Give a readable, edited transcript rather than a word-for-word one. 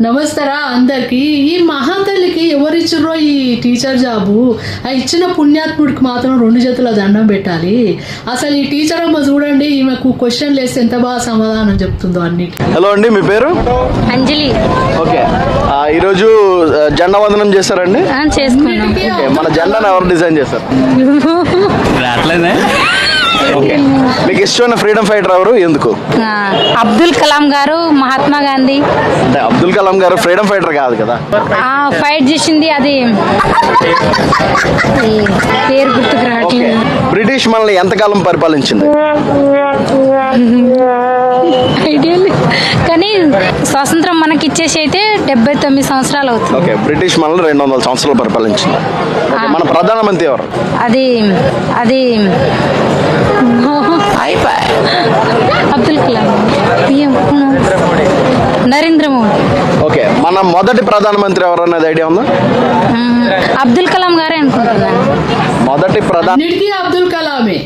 నమస్తరా అందరికి. ఈ మహాతల్లికి ఎవరిచ్చిర్రో ఈ టీచర్ జాబు? ఆ ఇచ్చిన పుణ్యాత్ముడికి మాత్రం 2 చేతుల దండం పెట్టాలి. అసలు ఈ టీచర్ అమ్మ చూడండి, ఈమెకు క్వశ్చన్లు వేస్తే ఎంత బాగా సమాధానం చెప్తుందో అన్నిటి. హలో అండి, మీ పేరు? అంజలి. ఓకే, ఈరోజు జెండా వందనం చేశారండి? చేసుకున్నాం. ఓకే, మన జెండాను ఎవరు డిజైన్ చేశారు? ఓకే, మీకు ఇష్టమైన ఫ్రీడమ్ ఫైటర్ ఎవరు, ఎందుకు? అబ్దుల్ కలాం గారు, మహాత్మా గాంధీ. అంటే అబ్దుల్ కలాం గారు ఫ్రీడమ్ ఫైటర్ కాదు కదా? ఫైట్ చేసింది అది పేరు గుర్తుకు రావట్లేదు. బ్రిటిష్ మనల్ని ఎంతకాలం పరిపాలించింది? ఐడియా లేదు. కానీ స్వాతంత్రం మనకి ఇచ్చేసి అయితే 79 సంవత్సరాలు అవుతుంది. ఓకే, బ్రిటిష్ మనల్ని 200 సంవత్సరాలు పరిపాలించింది. ఓకే, మన ప్రధానమంత్రి ఎవరు? అది అబ్దుల్ కలాం. నరేంద్ర మోడీ. ఓకే, మన మొదటి ప్రధానమంత్రి ఎవరు అనేది ఐడియా ఉందా? అబ్దుల్ కలాం గారే అనుకుంటున్నాను. మొదటి అన్నిటికీ అబ్దుల్ కలామే.